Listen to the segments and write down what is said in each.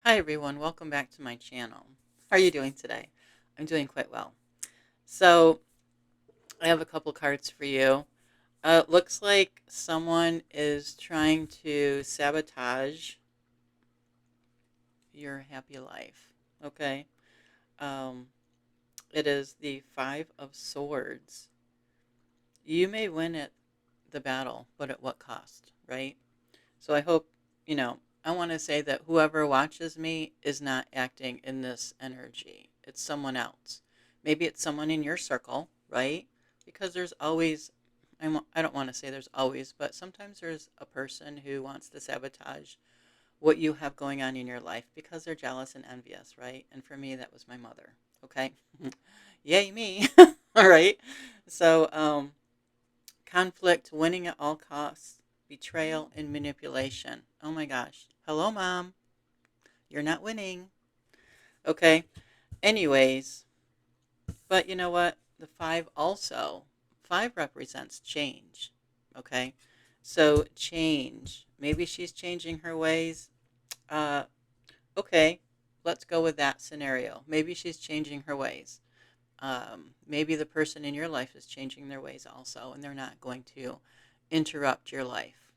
Hi everyone, welcome back to my channel. How are you doing today? I'm doing quite well. So I have a couple cards for you. It looks like someone is trying to sabotage your happy life. Okay. Um, it is the Five of Swords. You may win at the battle, but at what cost, right? So I hope, I want to say that whoever watches me is not acting in this energy. It's someone else. Maybe it's someone in your circle, right? Because there's always, I don't want to say there's always, but sometimes there's a person who wants to sabotage what you have going on in your life because they're jealous and envious, right? And for me, that was my mother. Okay. Yay, me. All right. So, conflict, winning at all costs, betrayal, and manipulation. Oh my gosh. Hello, Mom. You're not winning. Okay. Anyways, but you know what? The five also, five represents change. Okay. So, change. Maybe she's changing her ways. Uh, okay. Let's go with that scenario. Maybe she's changing her ways. Maybe the person in your life is changing their ways also, and they're not going to interrupt your life.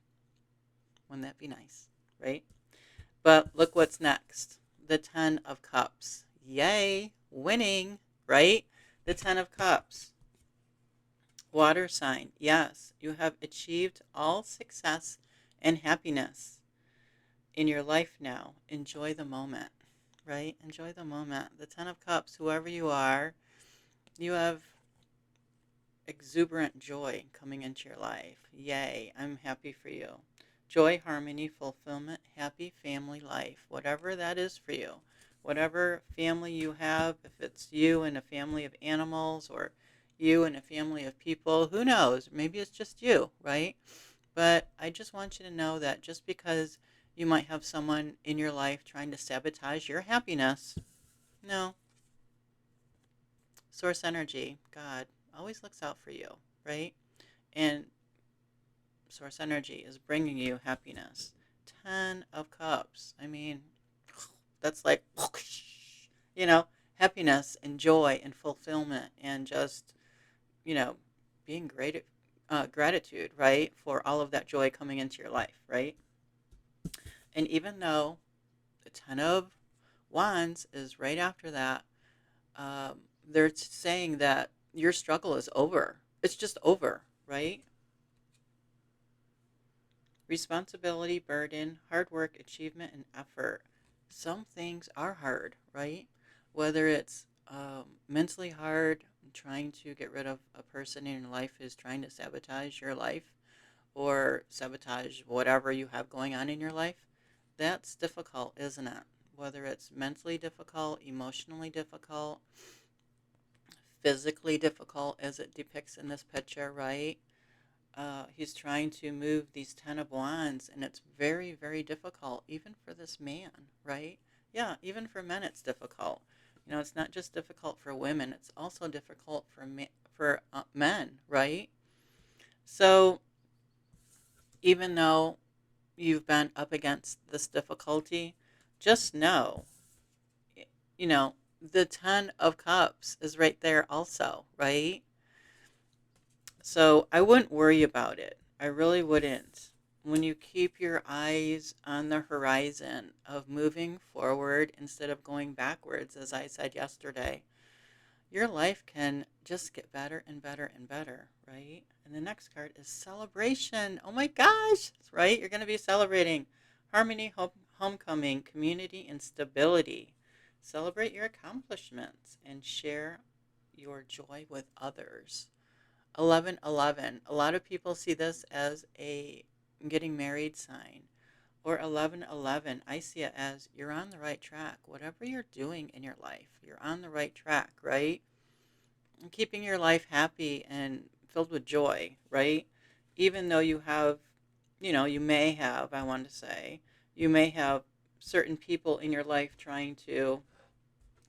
Wouldn't that be nice? Right? But look what's next. The Ten of Cups. Yay! Winning, right? The Ten of Cups. Water sign. Yes, you have achieved all success and happiness in your life now. Enjoy the moment, right? Enjoy the moment. The Ten of Cups, whoever you are, you have exuberant joy coming into your life. Yay, I'm happy for you. Joy, harmony, fulfillment, happy family life, whatever that is for you. Whatever family you have, if it's you and a family of animals or you and a family of people, who knows? Maybe it's just you, right? But I just want you to know that just because you might have someone in your life trying to sabotage your happiness, no, source energy, God, always looks out for you, right? And source energy is bringing you happiness. Ten of Cups. I mean, that's like, you know, happiness and joy and fulfillment and just, you know, being great, gratitude, right, for all of that joy coming into your life, right? And even though the Ten of Wands is right after that, they're saying that your struggle is over. It's just over, right? Responsibility, burden, hard work, achievement, and effort. Some things are hard, right? Whether it's mentally hard, trying to get rid of a person in your life who's trying to sabotage your life or sabotage whatever you have going on in your life, that's difficult, isn't it? Whether it's mentally difficult, emotionally difficult, physically difficult, as it depicts in this picture, right? He's trying to move these Ten of Wands, and it's very, very difficult, even for this man, right? Yeah, even for men, it's difficult. You know, it's not just difficult for women; it's also difficult for men, right? So even though you've been up against this difficulty, just know, you know, the Ten of Cups is right there also, right? So I wouldn't worry about it. I really wouldn't. When you keep your eyes on the horizon of moving forward instead of going backwards, as I said yesterday, your life can just get better and better and better, right? And the next card is celebration. Oh my gosh, right? You're going to be celebrating harmony, homecoming, community, and stability. Celebrate your accomplishments and share your joy with others. 1111. A lot of people see this as a getting married sign. Or 1111, I see it as you're on the right track. Whatever you're doing in your life, you're on the right track, right? And keeping your life happy and filled with joy, right? Even though you have, you may have, I want to say, you may have certain people in your life trying to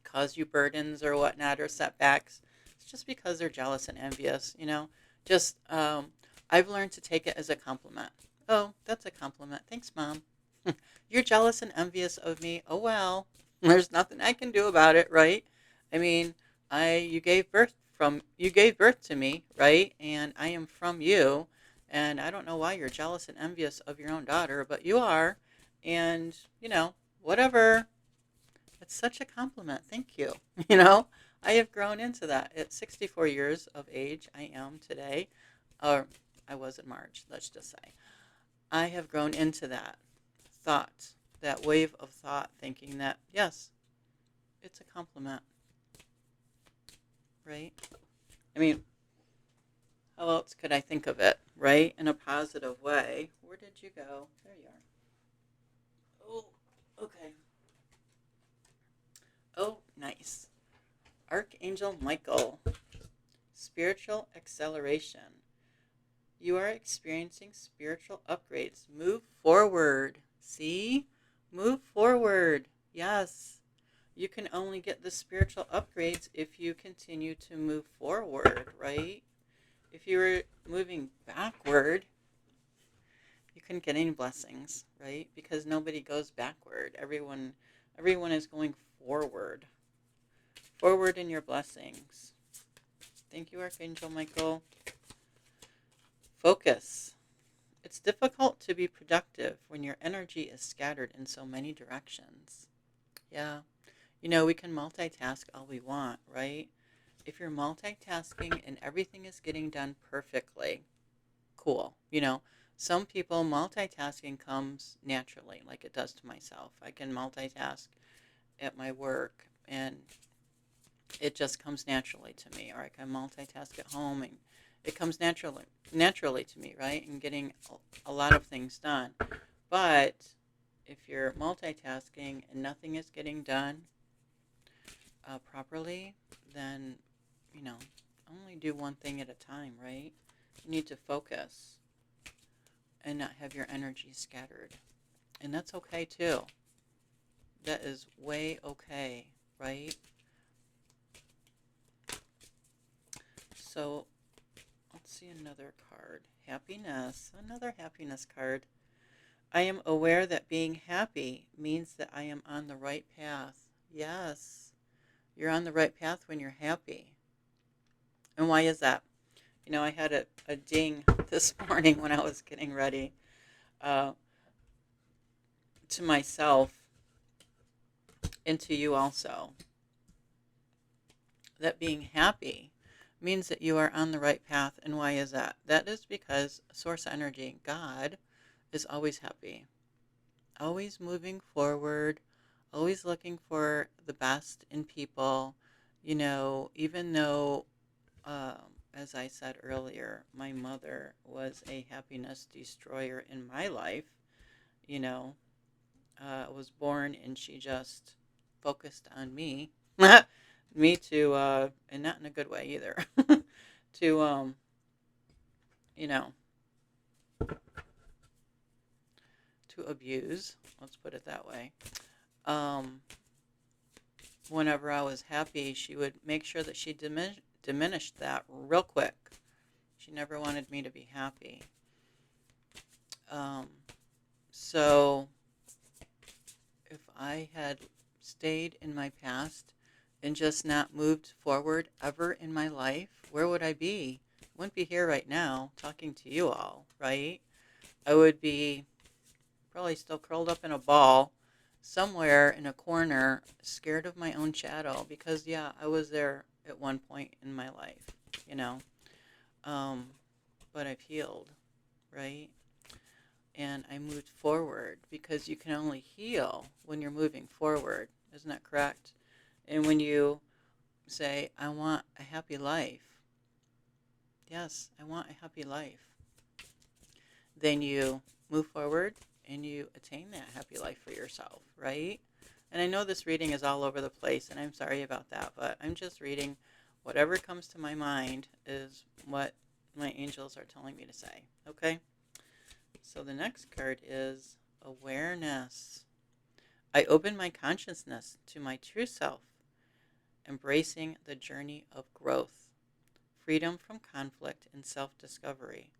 cause you burdens or whatnot or setbacks. It's just because they're jealous and envious. Just I've learned to take it as a compliment. Oh, that's a compliment. Thanks, Mom. You're jealous and envious of me. Oh well, there's nothing I can do about it, right? I mean, I you gave birth to me, right? And I am from you, and I don't know why you're jealous and envious of your own daughter, but you are. And, whatever. It's such a compliment. Thank you. You know, I have grown into that. At 64 years of age, I am today, or I was in March, let's just say. I have grown into that thought, that wave of thought, thinking that, yes, it's a compliment, right? I mean, how else could I think of it, right? In a positive way. Where did you go? There you are. Oh, okay. Oh, nice. Archangel Michael, spiritual acceleration. You are experiencing spiritual upgrades. Move forward. See? Move forward. Yes. You can only get the spiritual upgrades if you continue to move forward, right? If you were moving backward, you couldn't get any blessings, right? Because nobody goes backward. Everyone is going forward. Forward in your blessings. Thank you, Archangel Michael. Focus. It's difficult to be productive when your energy is scattered in so many directions. Yeah. We can multitask all we want, right? If you're multitasking and everything is getting done perfectly, cool. Some people multitasking comes naturally, like it does to myself. I can multitask at my work and it just comes naturally to me, or I can multitask at home and it comes naturally to me, right? And getting a lot of things done. But if you're multitasking and nothing is getting done properly, then only do one thing at a time, right? You need to focus and not have your energy scattered, and that's okay too. That is way okay, right? So let's see another card. Happiness. Another happiness card. I am aware that being happy means that I am on the right path. Yes, you're on the right path when you're happy. And why is that? I had a ding this morning when I was getting ready uh, to myself and to you also. That being happy means that you are on the right path. And why is that? That is because source energy, God, is always happy, always moving forward, always looking for the best in people. Even though, as I said earlier, my mother was a happiness destroyer in my life, you know, was born and she just focused on me. Me to, and not in a good way either, to, you know, to abuse. Let's put it that way. Um, Whenever I was happy, she would make sure that she diminished that real quick. She never wanted me to be happy. Um, so if I had stayed in my past and just not moved forward ever in my life, where would I be? I wouldn't be here right now talking to you all, right? I would be probably still curled up in a ball somewhere in a corner, scared of my own shadow, because, yeah, I was there at one point in my life, you know. Um, but I've healed, right? And I moved forward because you can only heal when you're moving forward. Isn't that correct? And when you say, I want a happy life, yes, I want a happy life, then you move forward and you attain that happy life for yourself, right? And I know this reading is all over the place, and I'm sorry about that, but I'm just reading whatever comes to my mind is what my angels are telling me to say, okay? So the next card is awareness. I open my consciousness to my true self, embracing the journey of growth, freedom from conflict and self-discovery.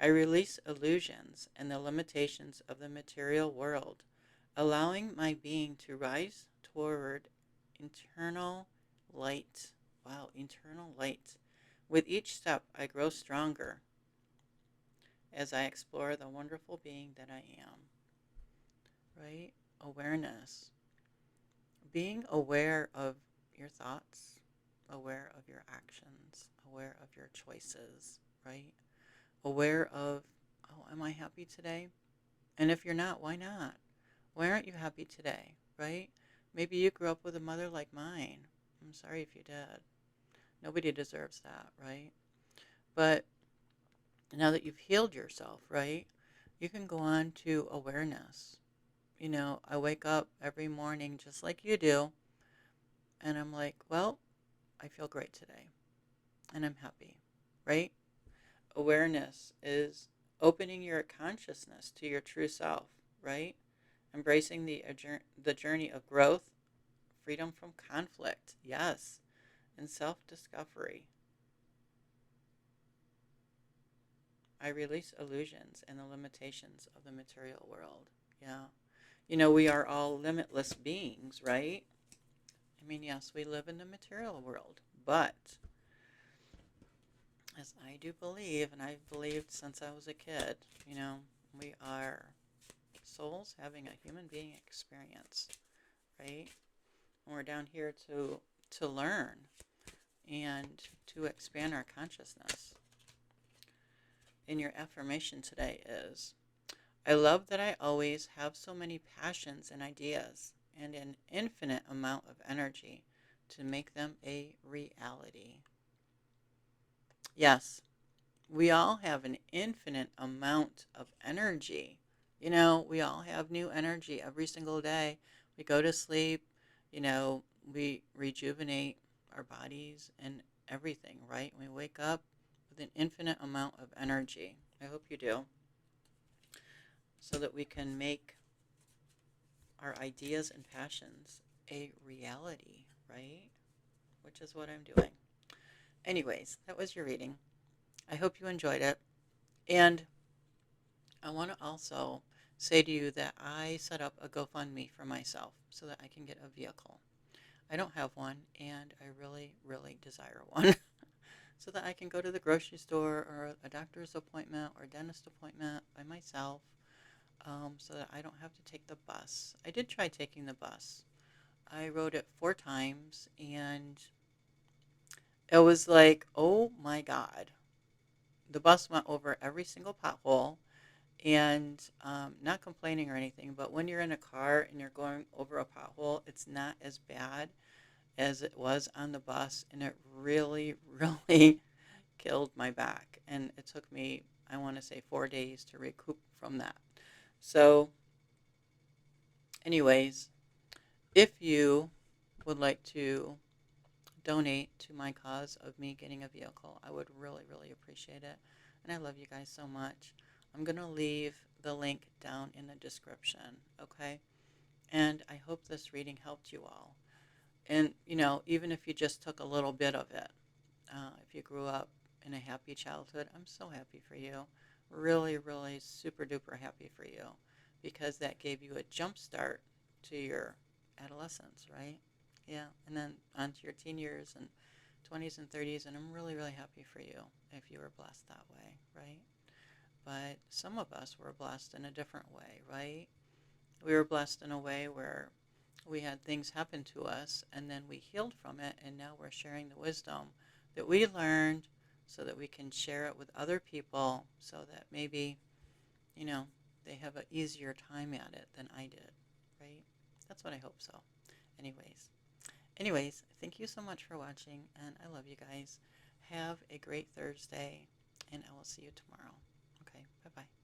I release illusions and the limitations of the material world, allowing my being to rise toward internal light. Wow, internal light. With each step, I grow stronger as I explore the wonderful being that I am. Right? Awareness. Being aware of your thoughts, aware of your actions, aware of your choices, right? Aware of, oh, am I happy today? And if you're not, why not? Why aren't you happy today, right? Maybe you grew up with a mother like mine. I'm sorry if you did. Nobody deserves that, right? But now that you've healed yourself, right, you can go on to awareness. I wake up every morning just like you do, and I'm like, well, I feel great today, and I'm happy, right? Awareness is opening your consciousness to your true self, right? Embracing the journey of growth, freedom from conflict, yes, and self-discovery. I release illusions and the limitations of the material world. Yeah. We are all limitless beings, right? I mean, yes, we live in the material world, but as I do believe, and I've believed since I was a kid, we are souls having a human being experience, right? And we're down here to learn and to expand our consciousness. And your affirmation today is, I love that I always have so many passions and ideas and an infinite amount of energy to make them a reality. Yes, we all have an infinite amount of energy. We all have new energy every single day. We go to sleep, we rejuvenate our bodies and everything, right? We wake up with an infinite amount of energy. I hope you do. So that we can make our ideas and passions a reality, right? Which is what I'm doing. Anyways, that was your reading. I hope you enjoyed it. And I want to also say to you that I set up a GoFundMe for myself so that I can get a vehicle. I don't have one, and I really, really desire one so that I can go to the grocery store or a doctor's appointment or dentist appointment by myself, so that I don't have to take the bus. I did try taking the bus. I rode it 4 times, and it was like, oh my God. The bus went over every single pothole, and not complaining or anything, but when you're in a car and you're going over a pothole, it's not as bad as it was on the bus, and it really, really killed my back. And it took me, I want to say, 4 days to recoup from that. So, anyways, if you would like to donate to my cause of me getting a vehicle, I would really, really appreciate it. And I love you guys so much. I'm going to leave the link down in the description, okay? And I hope this reading helped you all. And, even if you just took a little bit of it, if you grew up in a happy childhood, I'm so happy for you. Really, really super duper happy for you, because that gave you a jump start to your adolescence, right? Yeah, and then on to your teen years and 20s and 30s, and I'm really, really happy for you if you were blessed that way, right? But some of us were blessed in a different way, right? We were blessed in a way where we had things happen to us, and then we healed from it, and now we're sharing the wisdom that we learned so that we can share it with other people, so that maybe, they have an easier time at it than I did, right? That's what I hope so. Anyways, thank you so much for watching, and I love you guys. Have a great Thursday, and I will see you tomorrow. Okay, bye-bye.